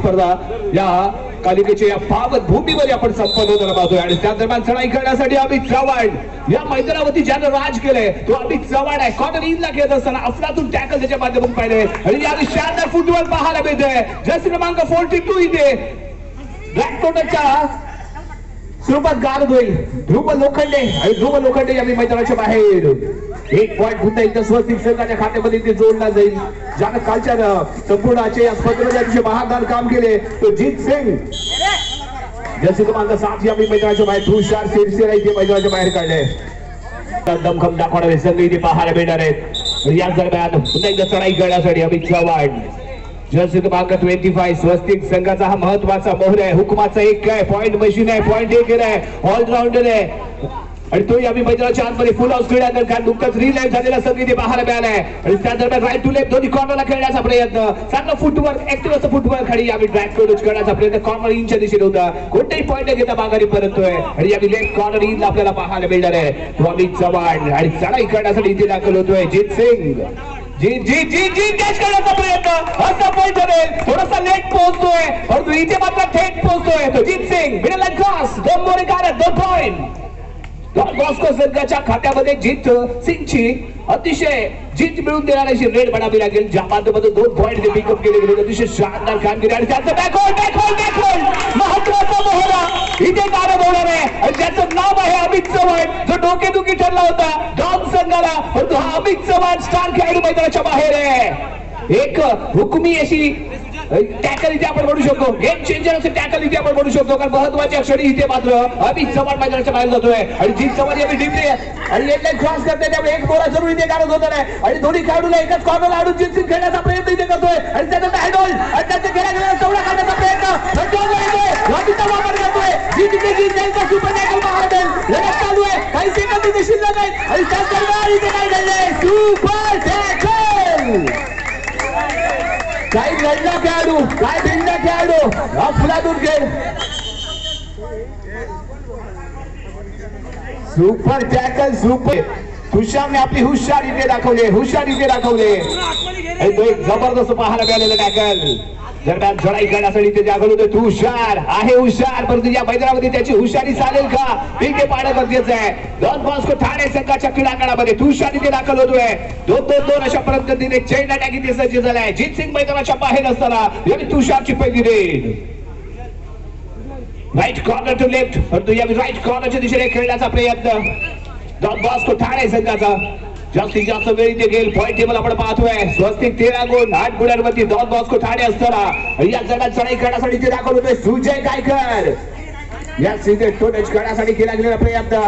स्पर्धा या कालिकेच्या या पावन भूमीवर आपण संपन्न होताना पाहतोय आणि त्या दरम्यान चढाई करण्यासाठी अमित चव्हाण या मैदानावरती ज्यानं राज केलंय तो अमित चव्हाण आहे. कॉर्नर इनला खेळत असताना अफलातून टॅकल त्याच्या माध्यमातून पाहिले आणि यावेळी शानदार फुटबॉल पाहायला मिळतोय. जर्सी क्रमांक 42 इथे ब्लॅक स्वरूपात गारद होईल. ध्रुव लोखंडे यांनी मैदानाच्या बाहेर एक पॉइंट पुन्हा एकदा स्वस्तिक संघाच्या खात्यामध्ये ते जोडला जाईल. ज्यानं कालच्या संपूर्ण या स्पर्धेमध्ये अतिशय महागार काम केले तो जीत सिंग जर्सी क्रमांक 7 यांनी मैदानाच्या बाहेर तुषार सिरसेला इथे मैदानाच्या बाहेर काढले. दमखम दाखवणारे संघ इथे पाहायला मिळणार आहेत. याच दरम्यान पुन्हा एकदा चढाई करण्यासाठी अमित चव्हाण जर्सी क्रमांक 25 स्वस्तिक संघाचा हा महत्वाचा मोहर आहे. हुकमाचा एक आहे, पॉइंट मशीन आहे, पॉइंट टेकर आहे, ऑलराऊंडर आहे आणि तो या मैदानाच्या आतमध्ये फुल हाऊस क्रीडा कारण नुकताच रिलाईव्ह झालेला संघ इथे पाहायला मिळाला आहे. आणि त्या दरम्यान राईट टू लेफ्ट दोन्ही कॉर्नरला खेळण्याचा प्रयत्न, चांगला फुटवर्क, ऍक्टिव्ह असं फुटवर्क आणि यावेळी ड्रॅग करून करण्याचा प्रयत्न कॉर्नर इनच्या दिशेने होता. कोणतेही पॉइंट न घेता माघारी परततोय आणि यावेळी लेफ्ट कॉर्नर इनला आपल्याला पाहायला मिळणार आहे. तो अमित चव्हाण आणि चढाई करण्यासाठी इथे दाखल होतोय जीत सिंग. जी कॅच करण्याचा प्रयत्न असा पॉइंट ठरेल, थोडासा लेट पोहोचतोय परंतु इथे मात्र थेट पोहोचतोय तो Jeet Singh. Middle line cross, 2 More कारत, 2 पॉइंट बॉस्को संघाच्या खात्यामध्ये जीत सिंगची अतिशय जीत मिळून देणारी अशी रेड बनावी लागेल ज्या माध्यमातून 2 पॉइंट ते पिकअप केले गेले. अतिशय शानदार कामगिरी आणि त्याचं बॅकहोल्ड महत्वाचा मोहरा इथे कारद होणार आहे आणि त्याचं नाव आहे अमित चव्हाण जो डोकेदुखी ठरला होता डॉन संघाला परंतु हा अमित चव्हाण स्टार खेळाडू मैदानाच्या बाहेर आहे. एक हुकमी अशी टॅकल इथे आपण म्हणू शकतो, गेम चेंजर असे टॅकल इथे आपण म्हणू शकतो कारण महत्वाच्या क्षणी इथे मात्र अमित चव्हाण मैदानाच्या बाहेर जातोय आणि जीत चव्हाण यांनी डिप्ले आणि एक लाईन क्रॉस करते त्यामुळे एक बोरा जरूर इथे कारद होणार आहे आणि दोन्ही खेळाडूला एकाच कॉर्नरला आणून जीत सिंग खेळण्याचा प्रयत्न इथे करतोय आणि त्याचा हँडल आणि त्याच्या खेळाडूला चौडा काढण्याचा प्रयत्न वापर करतोय. जीत त्यांचा सुपर टॅकल महादेव लगेच चालू आहे, काही सेकंद इथे शिल्लक आहेत आणि त्याच दरम्यान इथे काय घडलंय सुपर टॅकल. काय लढला खेळाडू, काय भिंडा खेळाडू अफलातून खेळ सुपर टॅकल सुपर. तुषारने आपली हुशार इथे दाखवले तो एक जबरदस्त पाहायला मिळालेलं टॅकल. दरम्यान चढाई करण्यासाठी ते दाखल होते. तुषार आहे हुशार परंतु या मैदानामध्ये त्याची हुशारी चालेल का ते पाहणं गरजेचं आहे. डॉन बॉस्को ठाणे संघाच्या क्रीडांगणामध्ये तुषार इथे दाखल होतोय. 2-2-2 अशा पद्धतीने चेन अटॅक इथे सज्ज झालाय. जीत सिंग मैदानाच्या बाहेर असताना यावेळी तुषारची पहिली raid right corner to left परंतु यावेळी राईट कॉर्नरच्या दिशेने खेळण्याचा प्रयत्न डॉन बॉस्को ठाणे संघाचा. जास्तीत जास्त वेळ इथे गेल पॉइंट टेबल आपण पाहतोय. स्वस्तिक 13 गुण 8 गुणांवरती डॉन बॉस्को ठाणे असताना या जगात चढाई करण्यासाठी ते दाखल होतोय सुजय गायकर. या सीधे तो टच करण्यासाठी केला गेलेला प्रयत्न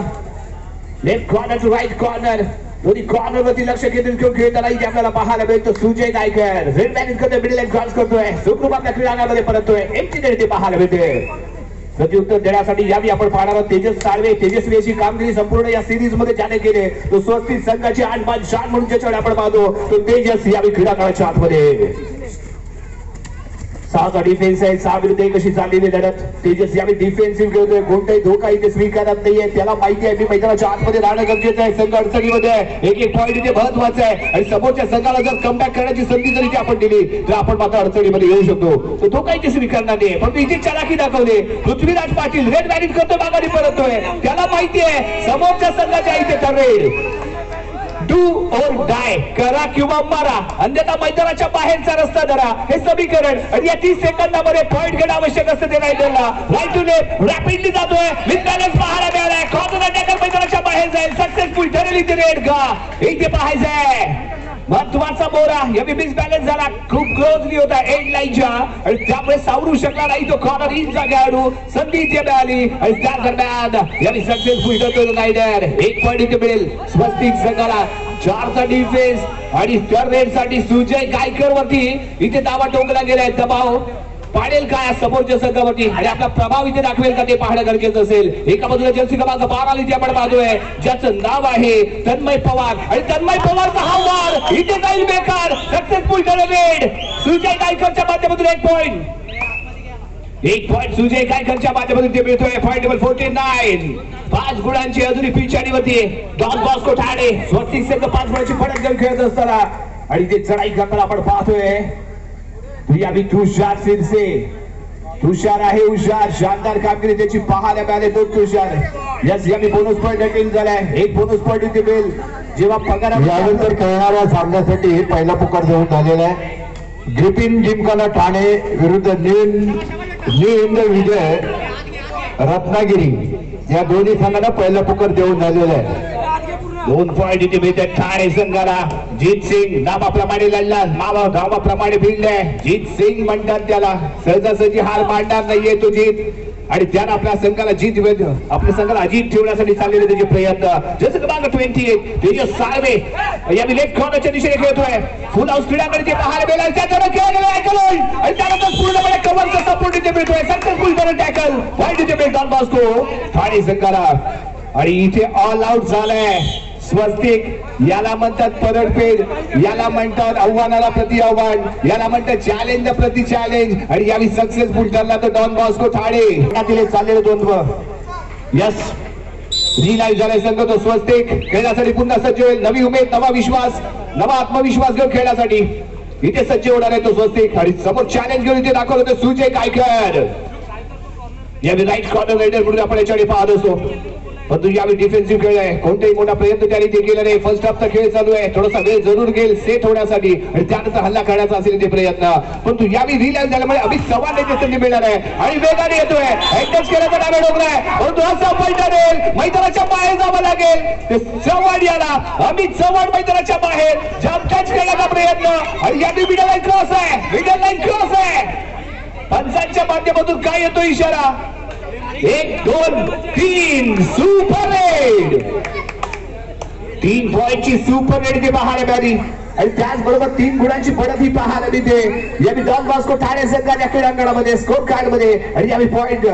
left corner to right corner दोन्ही कॉर्नर वरती लक्ष केंद्रित करून खेळताना इथे आपल्याला पाहायला मिळतो सुजय गायकर. रेड मॅनेज करतोय, मिडल लाईन क्रॉस करतोय, सुखरूप आपल्या क्रीडांगणामध्ये परततोय. एमची ते पाहायला मिळते. प्रत्युत्तर देण्यासाठी यावेळी आपण पाहणार आहोत तेजस साळवे. तेजस्वी अशी कामगिरी संपूर्ण या सिरीज मध्ये ज्याने केले तो स्वस्तिक संघाची 8 बाद शान म्हणून ज्याच्याकडे आपण पाहतो तो तेजस यावेळी क्रीडांगणाच्या आतमध्ये. 6चा डिफेन्स आहे, 6 विरुद्ध 1 अशी चाललेली लढत. तेजस यावेळी डिफेन्सिव्ह खेळतोय, कोणताही धोका इथे स्वीकारत नाहीये. त्याला माहिती आहे मी मैदानाच्या आतमध्ये राहणं गरजेचं आहे. संघ अडचणीमध्ये आहे, एक पॉईंट इथे महत्वाचा आहे आणि समोरच्या संघाला जर कमबॅक करण्याची संधी जर इथे आपण दिली तर आपण मात्र अडचणीमध्ये येऊ शकतो. तो काही स्वीकारणार नाही पण इथे चलाखी दाखवले. पृथ्वीराज पाटील रेड मॅनेज करतोय, माघारी परततोय. त्याला माहिती आहे समोरच्या संघाच्या इथे ठरेल डू और डाय, करा किंवा मारा अन्यथा मैदानाच्या बाहेरचा रस्ता धरा हे समीकरण. आणि या 30 सेकंदामध्ये पॉइंट घेणं आवश्यक असतं ते रायडरला. राईट टू लेफ्ट रॅपिडली जातोय, विथ बॅलन्स पाहायला मिळालाय. कॉर्नर अटॅकर मैदानाच्या बाहेर जाईल, सक्सेसफुल ठरेल इथे रेड का इथे पाहायचंय. महत्वाचा बोरा यावेळी मिस बॅलन्स झाला, खूप क्लोजली होता एंड लाईनच्या आणि त्यामुळे सावरू शकला नाही तो कॉर्नर इनचा खेळाडू. संधी इथे मिळाली आणि त्या दरम्यान यावेळी सक्सेसफुल ठरतो रायडर. 1 पॉइंट इथे मिळेल स्वस्तिक संघाला. 4चा डिफेन्स आणि थर्ड रेड साठी सुजय गायकर वरती इथे दावा टोकला गेलाय. दबाव पाडेल काय समोरच्या संघावरती आणि आपला प्रभाव इथे दाखवेल का ते पाहणं गरजेचं असेल. एका बाजूला जर्सी क्रमांक 12 इथे आपण पाहतोय ज्याचं नाव आहे तन्मय पवार आणि तन्मय पवारचा हा वार इथे जाईल बेकार. सक्सेसफुल रेड सुजय गायकरच्या माध्यमातून 1 पॉइंट. 1 पॉइंट सुजय गायकरच्या माध्यमातून ते मिळतोय. Point number 49. 5 गुणांची अजूनही पिछाडीवरती डॉन बॉस्को ठाणे. स्वस्तिक संघ 5 गुणांची फटक घेऊन खेळत असताना आणि ते चढाई करताना आपण पाहतोय यावी तुषार सिरसे तुषार आहे हुशार, शानदार कामगिरी त्याची पाहायला मिळाली. दोन तुषार यस यावी बोनस पॉइंट अटेन झालाय. एक बोनस पॉइंट इथे मिळेल जेव्हा पगार. यानंतर खेळणाऱ्या सामन्यासाठी पहिला पुकार देऊन झालेला आहे. ग्रिपिन जिमखाना ठाणे विरुद्ध नील विजय रत्नागिरी या दोन्ही संघांना पहिला पुकार देऊन झालेला आहे. 2 पॉइंट इथे मिळतात ठाणे संघाला. जीत सिंग नावाप्रमाणे लढला, गावाप्रमाणे भिडलाय. जीत सिंग म्हणतात त्याला. सहजासहजी हार मांडणार नाहीये तो जीत, आणि त्यानं आपल्या संघाला आपल्या संघाला अजित ठेवण्यासाठी चाललेले त्याचे प्रयत्न. जसं क्रमांक 28 तेजस साळवे या लेफ्ट कॉर्नरच्या दिशेने खेळतोय. फुल हाऊस क्रीडाकडे ते पाहायला मिळालं. त्याच्यावर खेळलेलं ऐकलं आणि त्यानंतर पूर्णपणे कव्हरचा सपोर्ट इथे मिळतोय. सक्सेसफुल करून टॅकल पॉइंट इथे मिळतो डॉन बॉस्को ठाणे संघाला. आणि इथे ऑल आउट झालाय स्वस्तिक. याला म्हणतात परतफेड, याला म्हणतात आव्हानाला प्रति आव्हान, याला म्हणतात चॅलेंज प्रति चॅलेंज. आणि यावी सक्सेसफुल ठरला तर डॉन बॉस्को ठाणे चाललेलं द्वंद्व. यस रिलाईव्ह झालाय संघ तो स्वस्तिक. खेळण्यासाठी पुन्हा सज्ज होईल. नवी उमेद, नवा विश्वास, नवा आत्मविश्वास घेऊन खेळण्यासाठी इथे सज्ज होणार आहे तो स्वस्तिक. आणि समोर चॅलेंज घेऊन इथे दाखवलं तर सुजय गायकर. यावी राईट कॉर्नर रायडर म्हणून आपण याच्याकडे पाहत असतो. परंतु यावेळी डिफेन्सिव्ह खेळ आहे. कोणताही मोठा प्रयत्न त्याने ते केला नाही. फर्स्ट हाफचा खेळ चालू आहे. थोडासा वेळ जरूर घेईल सेट होण्यासाठी आणि त्यानंतर हल्ला करण्याचा असेल ते प्रयत्न. परंतु यावेळी रिलाईव्ह झाल्यामुळे अभित चव्हाण याची संधी मिळणार आहे आणि वेगाने येतोय. एकच केल्याचा डाव्या डोंगर आहे, परंतु असा पलटा देईल. मैदानाच्या बाहेर जावं लागेल. ते चव्हाण याला अमित चव्हाण मैदानाच्या बाहेर जम्प टच करण्याचा प्रयत्न. आणि यावेळी मिडल लाईन क्रॉस आहे. मिडल लाईन क्रॉस आहे. पंचांच्या माध्यमातून काय येतो इशारा? 1 2 3 सुपर रेड. 3 पॉइंटची सुपर रेड ते पाहायला मिळाली. आणि त्याचबरोबर 3 गुणांची पडत ही पाहायला मिळते. यावेळी डॉन बॉस्को ठाणे संघाच्या क्रीडांगणामध्ये स्कोर कार्ड मध्ये. आणि यावेळी पॉइंट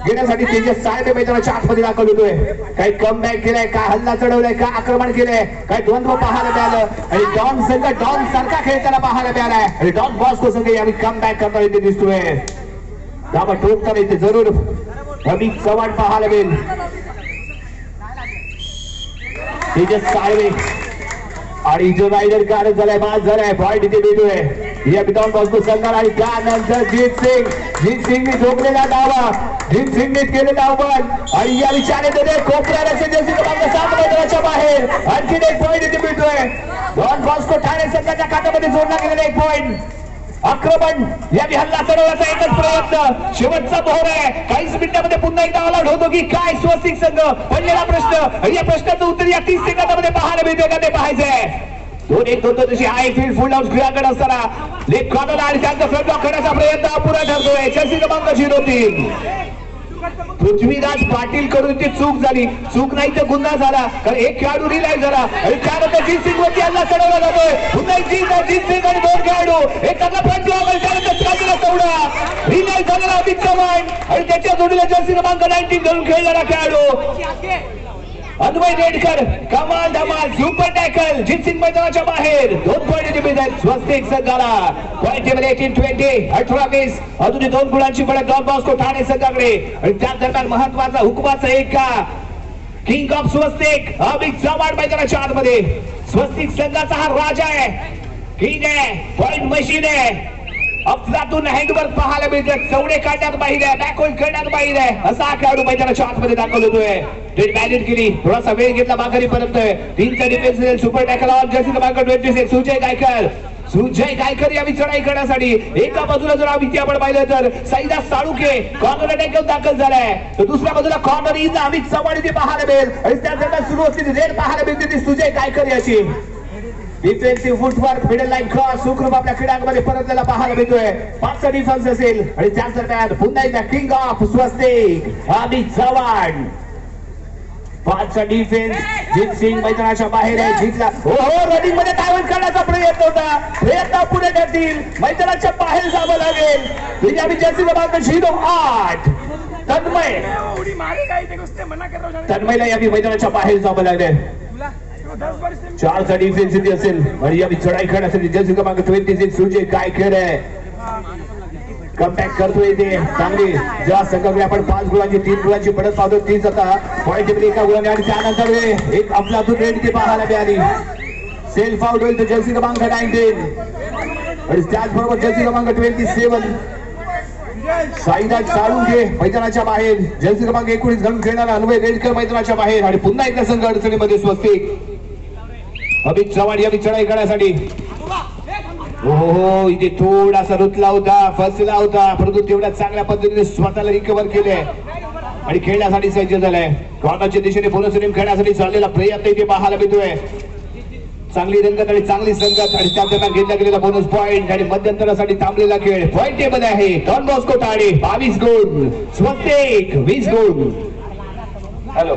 घेण्यासाठी तेजस साळवे मैदानाच्या आतमध्ये दाखल होतोय. काही कम बॅक केलाय, काय हल्ला चढवलाय, काय आक्रमण केलंय, काय द्वंद्व पाहायला मिळालं. आणि डॉन संघ डॉन सारखा खेळताना पाहायला मिळालाय. आणि डॉन बॉस्को संघ यावेळी कम बॅक करताना इथे दिसतोय. दाबा ठोकताना इथे जरूर अमित चव्हाण पाहायला मिळेल. तेजस साळवे आणि जो रायडर कार झालाय, बाद झालाय. पॉइंट इथे मिळतोय या डॉन बॉस्को संघाला. आणि त्यानंतर जीत सिंगने ठोकलेला डावा, जीत सिंगने केलेला आव्हान. आणि या विचारे कोपऱ्याला जर्सी क्रमांक 7 मैदानाच्या बाहेर आणखी एक पॉइंट इथे मिळतोय. डॉन बॉस्को ठाणे संघाच्या खात्यामध्ये जोडला गेलेला एक पॉइंट. आक्रमण यावी हल्ला चढवण्याचा एकच प्रयत्न. शेवटचा मोहर आहे. काहीच मिनिटांमध्ये पुन्हा एकदा ऑल आउट होतो की काय स्वस्तिक संघ? पडलेला प्रश्न. या प्रश्नाचं उत्तर या 30 सेकंदामध्ये पाहायला मिळते का ते पाहायचंय. 2-1 होतो तशी हाय फील्ड फुल हाऊस क्रीडाकडे असताना लेफ्ट कॉर्नर आणि त्यांचा फ्रंट ब्लॉक करण्याचा प्रयत्न अपुरा ठरतोय. जर्सी क्रमांक 03 पृथ्वीराज पाटील कडून ती चूक झाली. चूक नाही तर गुन्हा झाला, कारण एक खेळाडू रिलाईव्ह झाला आणि त्यानंतर जीत सिंग वरती हल्ला चढवला जातोय. पुन्हा जीत सिंग आणि 2 खेळाडू एखादा फ्रंट ब्लॉक आणि त्यानंतर काजीला चौडा. रिलाईव्ह झालेला अमित चव्हाण आणि त्याच्या जोडीला जर्सी क्रमांक 19 धरून खेळणारा खेळाडू अन्वय रेडकर. कमाल धमाल सुपर टॅकल. जीत सिंग मैदानाच्या बाहेर. 2 पॉइंट इथे मिळतात स्वस्तिक संघाला. Point table 18-20 18-20. अजूनही 2 गुणांची पडत डॉन बॉस्को ठाणे संघाकडे. आणि त्याच दरम्यान महत्वाचा हुकमाचा एक का किंग ऑफ स्वस्तिक अमित चव्हाण मैदानाच्या आतमध्ये. स्वस्तिक संघाचा हा राजा आहे, किंग आहे, पॉइंट मशीन आहे. अफलातून हँडवर्क पाहायला मिळतात. चौडे काढण्यात बाहेर आहे, बॅकहोल्ड करण्यात बाहेर आहे. असा हा खेळाडू मैदानाच्या आतमध्ये दाखल होतोय. मॅनेज केली, थोडासा वेळ घेतला, माघारी परततोय. 3चा defence super tackle on jersey क्रमांक 26 सुजय गायकर. सुजय गायकर यावी चढाई करण्यासाठी एका बाजूला जर आम्ही आपण पाहिलं तर साईदा साळुके कॉर्नर अटॅक दाखल झालाय. तर दुसऱ्या बाजूला कॉर्नर इन अमित चव्हाण इथे पाहायला मिळेल. आणि त्या दरम्यान सुरू असलेली रेड पाहायला मिळते ती सुजय गायकर याची. Defensive footwork middle line cross सुखरूप आपल्या क्रीडांगणामध्ये परतलेला पाहायला मिळतोय. 5चा डिफेन्स असेल आणि त्याच दरम्यान पुन्हा एकदा किंग ऑफ स्वस्तिक अमित चव्हाण. 5चा डिफेन्स. जीत सिंग मैदानाच्या बाहेर आहे. जिंकला रनिंग मध्ये डायव्हर्ट करण्याचा प्रयत्न होता. प्रयत्न पुढे करतील, मैदानाच्या बाहेर जावं लागेल. जर्सी क्रमांक 08 तन्मयला यावी मैदानाच्या बाहेर जावं लागेल. 4चा डिफेन्स इथे असेल आणि यावी चढाई करण्यासाठी जर्सी क्रमांक 26 सुजय गायकर आहे. कमबॅक करतोय ते चांगली. ज्या संघाकडे आपण 5 गुणांची 3 गुणांची पडत पाहतो, तीच आता पॉईंट टेबल 1 गुणाने. आणि त्यानंतर एक अफलातून रेड इथे पाहायला मिळाली. सेल्फ आउट होईल तर जर्सी क्रमांक 19 आणि त्याचबरोबर जर्सी क्रमांक 27 साईदा चालून घे मैदानाच्या बाहेर. जर्सी क्रमांक 19 घालून खेळणारा अन्वय रेडकर मैदानाच्या बाहेर. आणि पुन्हा एकदा संघ अडचणीमध्ये स्वस्तिक. अमित चव्हाण या चढाई करण्यासाठी. हो इथे थोडासा रुतला होता, फसला होता, परंतु तेवढ्या चांगल्या पद्धतीने स्वतःला रिकव्हर केले आणि खेळण्यासाठी सज्ज झालाय. कॉर्नरच्या दिशेने पुनर्सरीम खेळण्यासाठी चाललेला प्रयत्न इथे पाहायला मिळतोय. चांगली रंगत आणि चांगली संगत आणि त्या दरम्यान घेतला गेलेला बोनस पॉइंट आणि मध्यंतरासाठी थांबलेला खेळ. पॉइंट टेबल आहे डॉन बॉस्को ठाणे 22 गुण, स्वस्तिक 20 गुण. Hello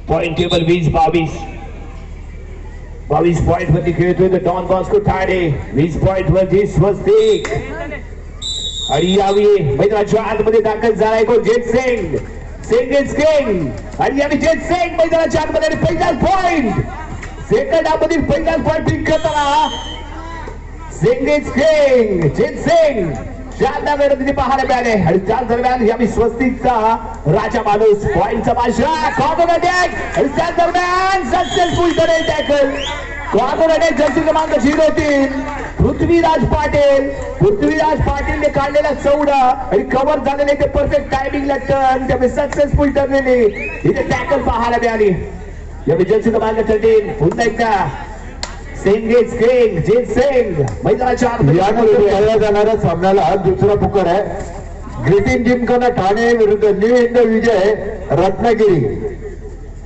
point table 20-22. 22 पॉइंट वरती खेळतोय डॉन बॉस्को ठाणे. 20 पॉइंट वरती स्वस्तिक. आणि यावी मैदानाच्या आतमध्ये दाखल झालाय को जेट सिंग. Singh is king. आणि यावी जेट सिंग मैदानाच्या आतमध्ये पहिलाच पॉइंट. सेकंड हाफमधील पहिलाच पॉइंट पिक करताना सिंग इज किंग. जेट सिंग शानदार तिथे पाहायला मिळाले. आणि त्याच दरम्यान यावी स्वस्तिकचा राजा माणूस पॉइंटचा बादशाह. कॉर्नर अटॅक आणि त्याच दरम्यान successful tackle. Corner attack Jersey क्रमांक 03 पृथ्वीराज पाटील. पृथ्वीराज पाटीलने काढलेला चौडा आणि कव्हर झालेले ते परफेक्ट टायमिंगला टर्न. त्यामुळे सक्सेसफुल ठरलेली इथे टॅकल पाहायला मिळाली. यावी जर्सी क्रमांक 13 पुन्हा एकदा सिंग इज किंग. जेट सिंग मैदानाच्या यामध्ये खेळला जाणारा सामन्याला दुसरा पुकार आहे ग्रिफिन जिमखाना ठाणे विरुद्ध न्यू इंडिया विजय रत्नागिरी.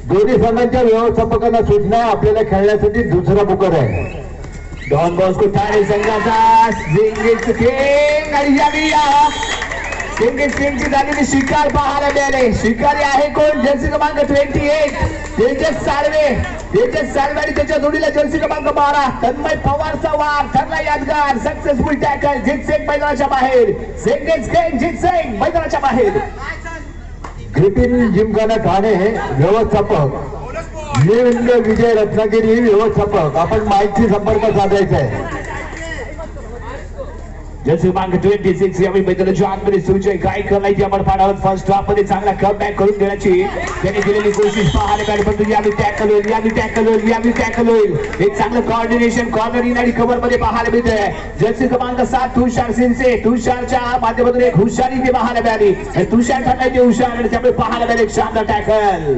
दोन्ही संघांच्या व्यवस्थापकांना सूचना आपल्याला खेळण्यासाठी दुसरा पुकार आहे. डॉन बॉस्को ठाणे संघाचा सिंग इज किंग. आणि यावी सिंग इज किंगची झालेली शिकार पाहायला मिळाले. शिकारी आहे कोण? जर्सी क्रमांक 28 तेजस साळवे. तेजस साळवे आणि त्याच्या जोडीला जर्सी क्रमांक 12 तन्मय पवारचा वार ठरला यादगार. Successful tackle. जित सिंग मैदानाच्या बाहेर. Singh is king. जित सिंग मैदानाच्या बाहेर. ग्रिफिन जिमखाना ठाणे व्यवस्थापक न्यू इंडिया विजय रत्नागिरी व्यवस्थापक. आपण माहिती संपर्क साधायचा आहे. जर्सी क्रमांक 26 यावेळी मैदानाच्या आतमध्ये सुविजय काय करायची आपण पाहणार. फर्स्ट हाफ मध्ये चांगला कमबॅक करून देण्याची त्याने केलेली कोशिश पाहायला मिळाली. परंतु यावेळी टॅकल होईल, यावेळी टॅकल होईल, यावेळी टॅकल होईल. एक चांगलं कॉर्डिनेशन कॉर्नर इन आणि कव्हर मध्ये पाहायला मिळतंय. जर्सी क्रमांक 7 तुषार सिंचे. तुषारच्या माध्यमातून एक हुशारी ते पाहायला मिळाली. तुषार ठरलाय ते हुशार आणि त्यामुळे पाहायला मिळाले एक शानदार टॅकल.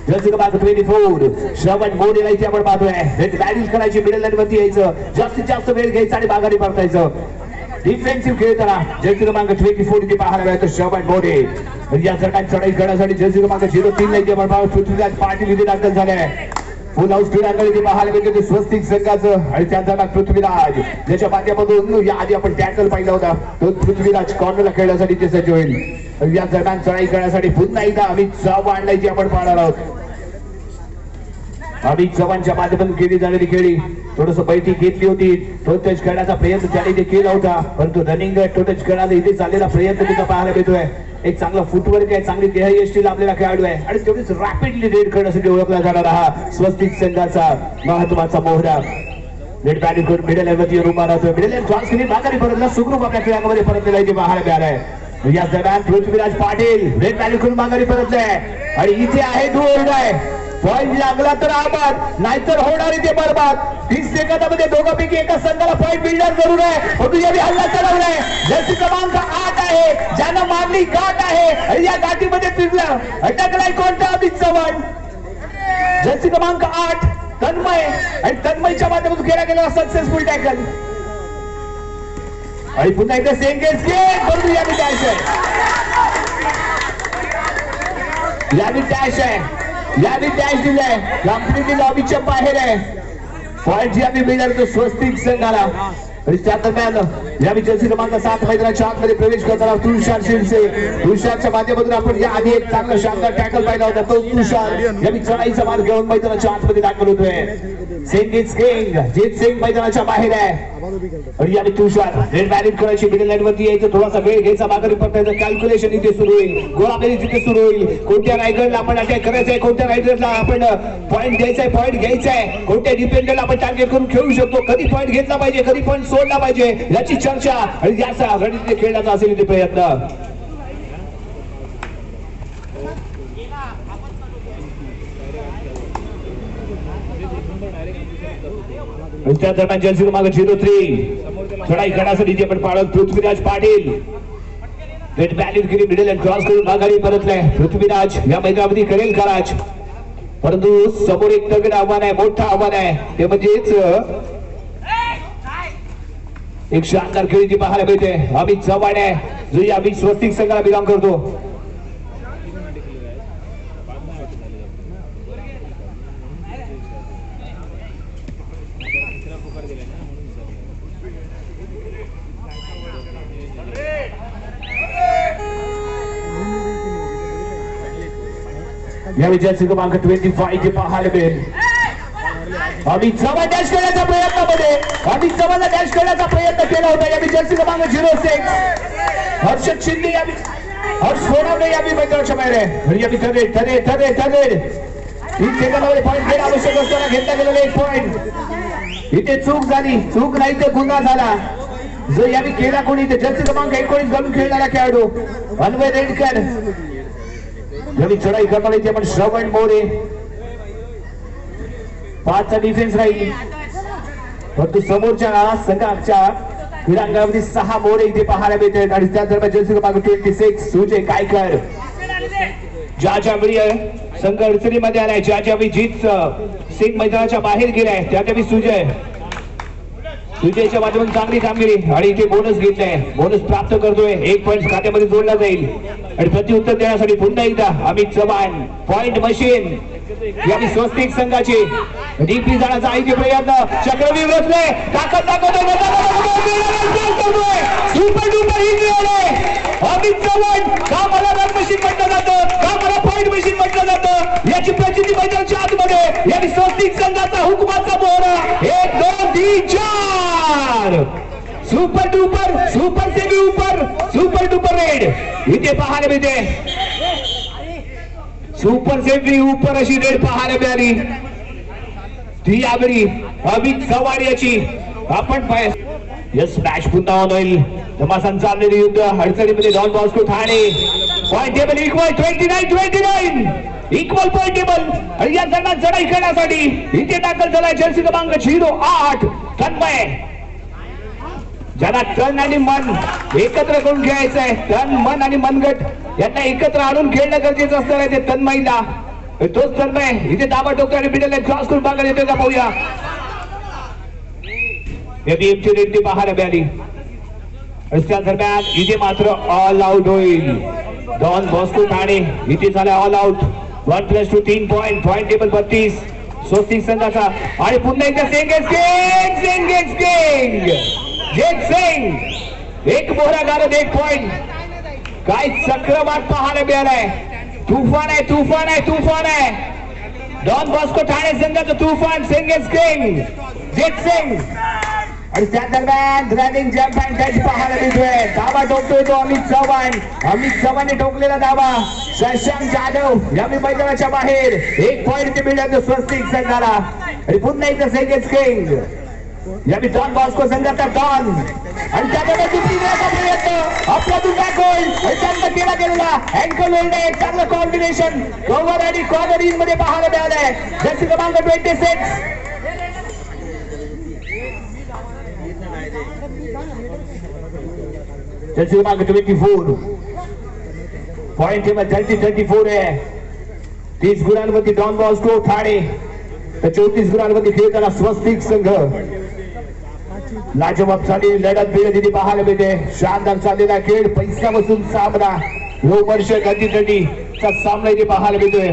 जर्सी क्रमांक 24 श्रवण मोरेला इथे आपण पाहतोय. बॅटिंग करायची मिडल लाईन वरती यायचं. जास्तीत जास्त वेळ घ्यायचा आणि माघारी परतायचं. डिफेन्सिव्ह खेळताना जर्सी क्रमांक 24 इथे पाहायला मिळतो श्रवण मोरे. या सरकार चढाई करण्यासाठी जर्सी क्रमांक 03 इथे आपण पृथ्वीराज पाटील इथे दाखल झाले. फुल हाऊस क्रीडांगण इथे पाहायला मिळते स्वस्तिक संघाचं. आणि त्या दरम्यान पृथ्वीराज ज्याच्या माध्यमातून या आधी आपण टॅकल पाहिला होता तो पृथ्वीराज कॉर्नरला खेळण्यासाठी ते सज्ज होईल. या दरम्यान चढाई करण्यासाठी पुन्हा एकदा अमित चव्हाण इथे आपण पाहणार आहोत. अमित चव्हाणच्या माध्यमातून केली जाणारी खेळी थोडस बैठी घेतली होती. तो टच करण्याचा प्रयत्न त्याने इथे केला होता. परंतु रनिंग तो टच करण्याचा इथे चाललेला प्रयत्न तिथं पाहायला मिळतोय. एक चांगला फुटवर्क आहे, चांगली देहयष्टी लाभलेला खेळाडू आहे आणि तेवढीच रॅपिडली रेड करण्यासाठी ओळखला जाणारा हा स्वस्तिक संघाचा महत्वाचा मोहरा. रेड बॅटिंग करून मिडल वरती उभा राहतोय. मिडल क्रॉस केली माघारी परतला. सुखरूप आपल्या खेळामध्ये परतलेला इथे पाहायला मिळालाय. या दरम्यान पृथ्वीराज पाटील रेड बॅटिंग करून माघारी परतलाय आणि इथे आहे धूळ आहे. पॉइंट लागला तर आबाद नाहीतर होणार इथे बरबाद. 30 सेकंदामध्ये दोघांपैकी एका संघाला पॉइंट बिल्डर करून आहे. परंतु यावेळी हल्ला चढवलाय. जर्सी क्रमांक 8 आहे ज्यानं मारली गाठ आहे आणि या गाठीमध्ये पिरला अटकलाय कोणता? अमित चव्हाण. जर्सी क्रमांक 8 तन्मय आणि तन्मयच्या माध्यमातून केला गेलेला सक्सेसफुल टॅकल. आणि पुन्हा एकदा सेंगेज परंतु यावेळी डॅश आहे. यावेळी डॅश आहे. यावेळी डॅश दिलाय. कंप्लीटली लॉबीच्या बाहेर आहे. पॉइंट यावेळी मिळणार तो स्वस्तिक संघाला. आणि त्या दरम्यान या जर्सी क्रमांक 7 मैदानाच्या आतमध्ये प्रवेश करताना तुषार शिरसे, तुषारच्या माध्यमातून आपण या आधी एक चांगला शानदार टॅकल पाहिला होता. तो तुषार यांनी चढाईचा मार्ग घेऊन मैदानाच्या आतमध्ये दाखल होतोय. सेंगिस किंग जीत सिंग मैदानाच्या बाहेर आहे आणि याने तुषार रेड बॅरिंग करायची, मिडल लाईन वरती यायचं, थोडासा वेळ घ्यायचा, माघारी पडतायचं, कॅल्क्युलेशन इथे सुरू होईल, गोळाबाजी तिथे सुरू होईल. कोणत्या रायगडला आपण अटॅक करायचंय, कोणत्या रायडरला आपण पॉईंट द्यायचाय, पॉईंट घ्यायचाय, कोणत्या डिफेंडरला आपण टार्गेट करून खेळू शकतो, कधी पॉईंट घेतला पाहिजे, कधी पॉईंट सोडला पाहिजे, याची चर्चा आणि याचा रणनीती खेळण्याचा असेल इथे प्रयत्न. त्या दरम्यान जर्सी क्रमांक 03 चढाई करण्यासाठी जे पण पाळत पृथ्वीराज पाटील रेड बॅलिंग केली, मिडल अँड क्रॉस करून माघारी परतलाय. पृथ्वीराज या मैदानामध्ये करेल कराज, परंतु समोर एक तगड आव्हान आहे, मोठं आव्हान आहे, ते म्हणजेच एक शानदार खेळी जी पाहायला मिळते. अमित चव्हाण आहे जो या अमित स्वस्तिक संघाला बिलॉंग करतो. या विजयाची क्रमांक 25 जे पाहायला मिळेल. अमित चव्हाण डॅश करण्याच्या प्रयत्नामध्ये अमित चव्हाणला डॅश करण्याचा प्रयत्न केला होता. या विजयाची क्रमांक 06 हर्षद शिंदे, हर्ष सोनवणे या मैदानाच्या बाहेर आहे. या ठरेल 3 सेकंदामध्ये पॉईंट घेणं आवश्यक असताना घेतला गेलेला एक पॉईंट. इथे चूक झाली, चूक नाही तर गुन्हा झाला. जो यावी केला कोणी ते जर्सी क्रमांक 19 घालून खेळणारा खेळाडू अन्वय रेडकर यांनी चढाई करताना इथे पण श्रवण मोरे 5चा डिफेन्स राहील, परंतु समोरच्या संघाच्या क्रीडांगणामध्ये 6 मोरे इथे पाहायला मिळतात. आणि त्या दरम्यान जर्सी क्रमांक 26 सुजय कायकर ज्याच्या वेळी संघ अडचणीमध्ये आलाय, ज्याच्या वेळी जीत सिंग मैदानाच्या बाहेर गेलाय, त्याच्या वेळी सुजयच्या माध्यमातून चांगली कामगिरी आणि इथे बोनस घेतलाय, बोनस प्राप्त करतोय. 1 पॉईंट खात्यामध्ये जोडला जाईल. आणि प्रत्युत्तर देण्यासाठी पुन्हा एकदा अमित चव्हाण पॉईंट मशीन यांनी स्वस्तिक संघाची डीपी जाण्याचा आहे प्रयत्न. चक्रव्यूह रचले, ताकद दाखवतोय, सुपर डुपर हिट मिळाले. अमित चव्हाण का मला रन मशीन म्हटलं जातं, का मला पॉईंट मशीन म्हटलं जातं, याची प्रचिती मैदानाच्या आतमध्ये यांनी स्वस्तिक संघाचा हुकमाचा मोहरा 1 2 3 4 सुपर डुपर सुपर सेमी ऊपर सुपर डुपर रेड इथे पाहायला मिळते. सुपर सेमी ऊपर अशी रेड पाहायला मिळाली. ती यावेळी अमित चव्हाण याची आपण यस मॅच पुन्हा होईल. धमासान चाललेले युद्ध अडचणीमध्ये Don Bosco Thane point table equal 29-29 equal point table. आणि या दरम्यान चढाई करण्यासाठी इथे दाखल झालाय जर्सी क्रमांक 08 तन्मय, ज्याला तन आणि मन एकत्र करून खेळायचं आहे. तन मन आणि मनगट यांना एकत्र आणून खेळणं गरजेचं असणार आहे. ते तन्मयला तोच तन्मय इथे दाबा टोकतो आणि मिडल क्रॉस करून मागे येतोय का पाहूया. एमची रेड पाहायला मिळाली. त्या दरम्यान इथे मात्र ऑल आउट होईल. डॉन बॉस्को ठाणे इथे झाला all out. 1+2 3 point, point table 32 स्वस्तिक संघाचा. आणि पुन्हा एकदा सेंगेज किंग जेत सिंग एक मोहरा गारद 1 पॉईंट. काय चक्रवात पाहायला मिळालाय. तुफान आहे, तुफान आहे, तुफान आहे. डॉन बॉस्को ठाणे संघाचं तुफान सेंगेज किंग जेत सिंग. आणि त्या दरम्यान रनिंग जम्प अँड टच पाहायला मिळतोय. धावा ठोकतोय तो अमित चव्हाण. अमित चव्हाणने ठोकलेला धावा. शशांक जाधव या मैदानाच्या बाहेर 1 पॉईंट ते मिळालं स्वस्तिक संघाला. आणि पुन्हा एकदा सेंगेज किंग यावी डॉन बॉस्को संघाचा डॉन. आणि त्याच्यामध्ये दुसरी प्रयत्न आपल्यातून बॅक होईल आणि त्यांना केला गेलेला अँकल होल्ड आहे. चांगलं कॉम्बिनेशन कव्हर आणि कॉर्नर इन मध्ये पाहायला मिळालंय. जर्सी क्रमांक 26 जर्सी क्रमांक 24 पॉईंट टेबल 30-34 आहे. 30 गुणांवरती डॉन बॉस्को ठाणे तर 34 गुणांवरती खेळताना स्वस्तिक संघ. लाजवाब झालेली लढत बिरदिनी पाहायला मिळते. शानदार चाललेला खेळ, पैसा बसून सामना, रोमर्ष गतीचा सामना इथे पाहायला मिळतोय.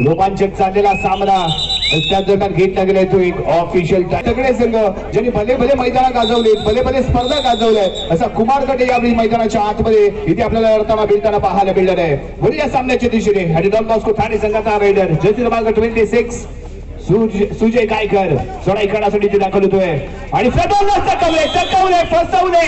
रोमांचक चाललेला सामना. त्याच दरम्यान घेतला गेलाय तो एक ऑफिशियल सगळे संघ ज्यांनी भले भले मैदानात गाजवले, भले भले स्पर्धा गाजवल्या, असा कुमार गटे यावेळी मैदानाच्या आतमध्ये इथे आपल्याला लढताना भिडताना पाहायला मिळणार आहे. म्हणून या सामन्याच्या दिशेने आणि डॉन बॉस्को ठाणे संघाचा रायडर जर्सी क्रमांक 26 सुजय गायकर चढाई करण्यासाठी ते दाखल होतोय आणि चकवले फसवले.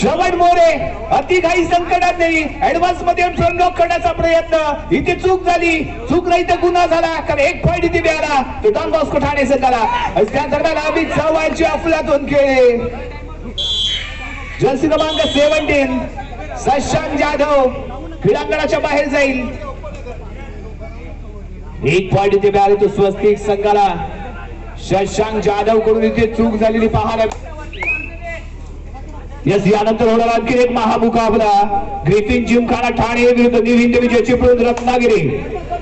श्रवण मोरे अतिघाई संकटात नाही, ऍडव्हान्स मध्ये फ्रंट लॉक करण्याचा प्रयत्न, इथे चूक झाली, चूक नाही तर गुन्हा झाला, कारण एक पॉईंट इथे मिळाला तो डॉन बॉस्को ठाणे संघाला. त्या दरम्यान अमित चव्हाणची अफलातून खेळले. जर्सी क्रमांक 17 शशांक जाधव क्रीडांगणाच्या बाहेर जाईल. एक पॉईंट इथे मिळाले तो स्वस्तिक संघाला. शशांक जाधव कडून इथे चूक झालेली पाहायला. यस, यानंतर होणार आणखी एक महामुकाबला ग्रिफिन जिमखाना ठाणे विरुद्ध न्यू हिंद विजय चिपळूण रत्नागिरी.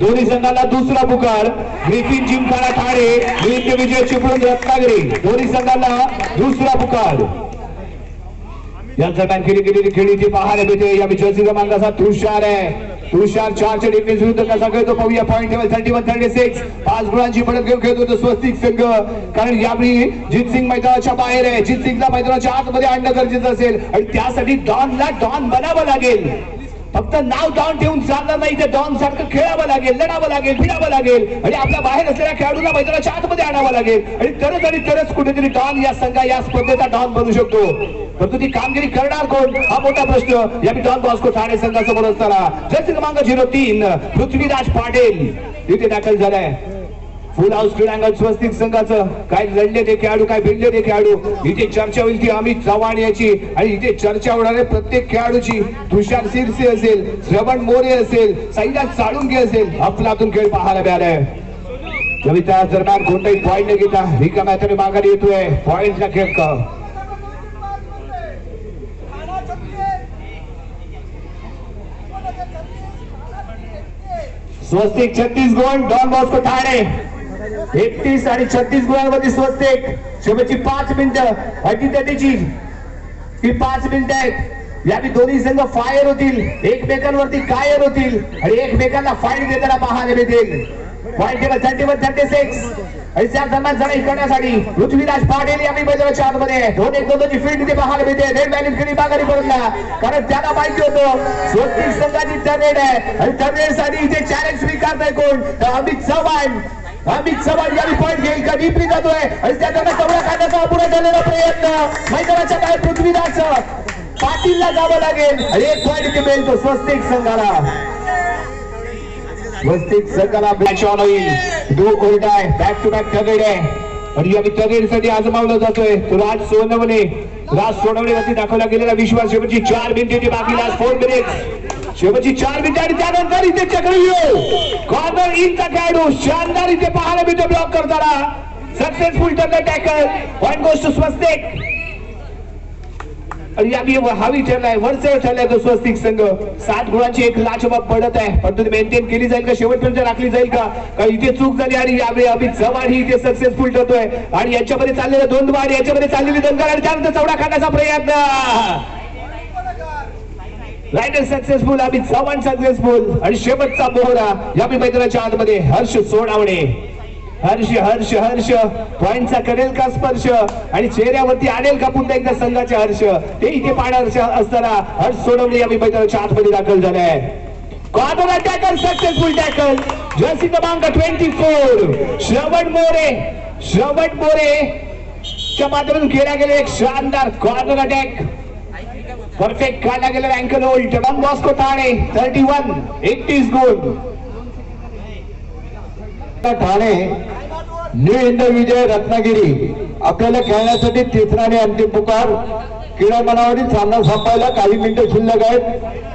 दोन्ही संघांना दुसरा पुकार. ग्रिफिन जिमखाना ठाणे न्यू हिंद विजय चिपळूण रत्नागिरी दोन्ही संघांना दुसरा पुकार. या दरम्यान केली गेलेली खेळी ती पाहायला मिळते. या जर्सी क्रमांकाचा तुषार आहे. तुषार 4च्या डिफेन्स विरुद्ध कसा खेळतो पाहूया. पॉईंट टेबल 31-36 5 गुणांची पडत घेऊन खेळतो तो स्वस्तिक संघ. कारण यावेळी जित सिंग मैदानाच्या बाहेर आहे. जित सिंगला मैदानाच्या आतमध्ये आणणं गरजेचं असेल आणि त्यासाठी डॉनला डॉन बनावं लागेल. फक्त नाव डॉन ठेवून चालणार नाही, ते डॉन सारखं खेळावं लागेल, लढावं लागेल, भिडावं लागेल आणि आपल्या बाहेर असलेल्या खेळाडूंना मैदानाच्या आतमध्ये आणावं लागेल आणि तरच कुठेतरी डॉन या संघ या स्पर्धेचा डॉन बनू शकतो. परंतु ती कामगिरी करणार कोण हा मोठा प्रश्न या डॉन बॉस्को ठाणे संघासमोर असताना जर्सी क्रमांक 03 पृथ्वीराज पाटील इथे दाखल झालाय. फुल हाऊस क्रीडांगण स्वस्तिक संघाचं. काय लढले ते खेळाडू, काय भिडले ते खेळाडू. इथे चर्चा होईल ती अमित चव्हाण याची आणि इथे चर्चा होणार आहे प्रत्येक खेळाडूची. तुषार सिरसे असेल, श्रवण मोरे असेल, साईनाथ साळुंके असेल, अफलातून खेळ पाहायला मिळालाय. त्या दरम्यान कोणताही पॉईंट न घेता रिकाम्या हाताने माघारी येतोय. पॉईंटला खेळ का स्वस्तिक 36 गुण, डॉन बॉस्को ठाणे 31 आणि 36 गुणांमध्ये स्वस्तिक. शेवटची 5 मिनिटं अटीतटीची ती 5 मिनिटं आहेत. यावेळी दोन्ही संघ फायर होतील, एकमेकांवरती कायर होतील आणि एकमेकांना फाईट देताना पाहायला मिळतील. पॉईंट टेबल 31-36 आणि त्या दरम्यान जणाई करण्यासाठी पृथ्वीराज पाटील यावेळी मैदानाच्या आतमध्ये 2-1-2ची फील्ड तिथे पाहायला मिळते. रेड बॅलेन्स खेळी माघारी पडला कारण त्याला माहिती होतं स्वस्तिक संघाची टर्नेट आहे आणि टर्नेटसाठी इथे चॅलेंज स्वीकारताय कोण तर अमित चव्हाण. अमित चव्हाण यावेळी पॉईंट घेईल का विपरी जातोय आणि त्या दरम्यान तेवढा काढण्याचा अपुरा झालेला प्रयत्न. मैदानाच्या काय पृथ्वीराज पाटीलला जावं लागेल आणि एक पॉईंट इथे मिळेल तो स्वस्तिक संघाला. स्वस्तिक संघाला मॅच ऑन होईल. दो कोर्ट आहे, बॅक टू बॅक टर्नेट आहे आणि या टर्नेटसाठी आजमावला जातोय तो राज सोनवणे. राज सोनवणेवरती दाखवला गेलेला विश्वास. शेवटची 4 मिनिटे बाकी, लास्ट 4 मिनिट्स. शेवटची 4 मिनिटं आणि त्यानंतर इथे चक्रव्यूह कॉर्नर इनचा खेळाडू शानदार इथे पाहायला मिळतो ब्लॉक करताना. Successful turn tackle. Point goes to Swastik आणि यावी हवी ठरलाय, वरचढ ठरलाय तो स्वस्तिक संघ. 7 गुणांची एक लाजवाब पडत आहे पण तुम्ही मेंटेन केली जाईल का, शेवटपर्यंत राखली जाईल का इथे चूक झाली आणि यावेळी अमित चव्हाण ही इथे सक्सेसफुल ठरतोय आणि याच्यामध्ये चाललेले 2 बार, याच्यामध्ये चाललेली दंगल आणि त्यानंतर चौडा खाण्याचा प्रयत्न. Raider successful, Amit Chavan successful आणि शेवटचा मोहरा यावेळी मैदानाच्या आतमध्ये हर्ष सोनावणे. हर्ष हर्ष हर्ष पॉइंटचा करेल का स्पर्श आणि चेहऱ्यावरती आणेल का पुन्हा एकदा संघाचे हर्ष ते इथे पाहणार असताना हर्ष सोडवणे यावेळी मैदानाच्या आतमध्ये दाखल झालाय. Corner tackle, successful tackle. Jersey क्रमांक 24 श्रवण मोरे च्या माध्यमातून केला गेला एक शानदार कॉर्नर अटॅक. परफेक्ट काढला गेलेला ankle hold. Don Bosco Thane 31 गुण. ठाणे न्यू हिंद विजय रत्नागिरी आपल्याला खेळण्यासाठी तिसरा आणि अंतिम पुकार. क्रीडांगणावरील सामना संपायला काही मिनिटं शिल्लक आहेत.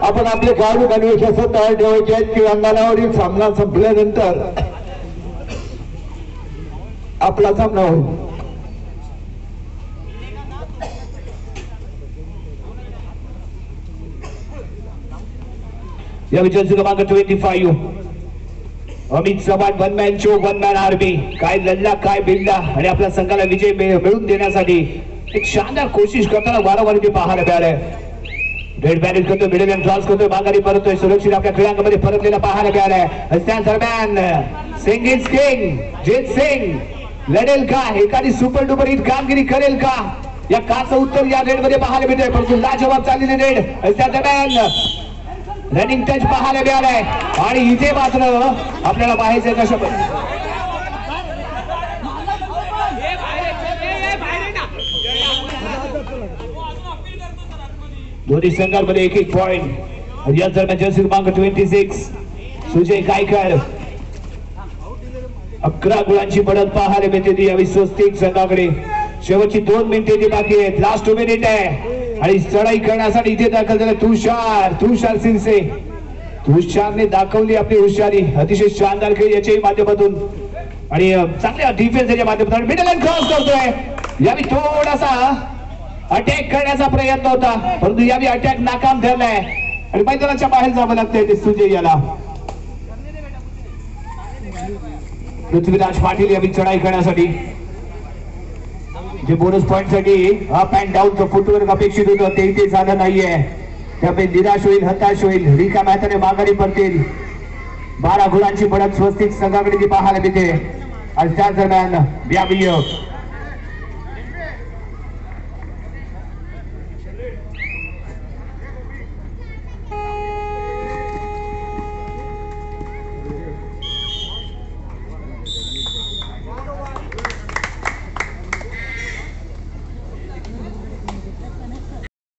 आपण आपले खेळाडू गणवेश असं तयार ठेवायचे आहेत. क्रीडांगणावरील सामना संपल्यानंतर आपला सामना होईल. या विजयाची क्रमांक 25 Amit Chavan, 1 man show 1 man army. काय लढला, काय भिडला आणि आपल्या संघाला विजय मिळवून देण्यासाठी एक शानदार कोशिश करताना वारंवार ते पाहायला मिळालंय. रेड बॅरेज करतोय, मिडल अँड क्रॉस करतोय, माघारी परतोय, सुरक्षित आपल्या खेळांमध्ये परतलेला पाहायला मिळालाय. त्या दरम्यान सिंग इज किंग जित सिंग लढेल का, एखादी सुपर डुपर हिट कामगिरी करेल का, या काचं उत्तर या रेड मध्ये पाहायला मिळतंय. परंतु लाजवाब चाललेली रेड. त्या दरम्यान रनिंग टच पाहायला मिळालाय आणि इथे मात्र आपल्याला पाहायचंय कशा दोन्ही संघांमध्ये एक एक पॉइंट. या दरम्यान जर्सी क्रमांक 26 सुजय गायकर 11 गुणांची बढ़त पाहायला मिळते यावेळी स्वस्तिक संघाकडे. शेवटची 2 मिनिटे बाकी आहेत, लास्ट मिनिट आहे आणि चढाई करण्यासाठी इथे दाखल झाला तुषार सिंसे. तुषारने दाखवली आपली हुशारी, अतिशय शानदार खेळ याच्याही माध्यमातून आणि चांगल्या डिफेन्सच्या माध्यमातून मिडल अँड क्रॉस करतोय. यावेळी थोडासा अटॅक करण्याचा प्रयत्न होता, परंतु यावेळी अटॅक नाकाम ठरलाय आणि मैदानाच्या बाहेर जावं लागतंय ते सुजय याला. पृथ्वीराज पाटील यावेळी चढाई करण्यासाठी जे बोनस पॉइंट साठी अप अँड डाऊनचं फुटवर्क अपेक्षित होतं ते इथे झालं नाहीये. त्यामुळे निराश होईल, हताश होईल, रिकाम्या हाताने माघारी पडतील. 12 गुणांची बढ़त स्वस्तिक संघाकडे ती पाहायला मिळते. आणि त्या दरम्यान यावेळी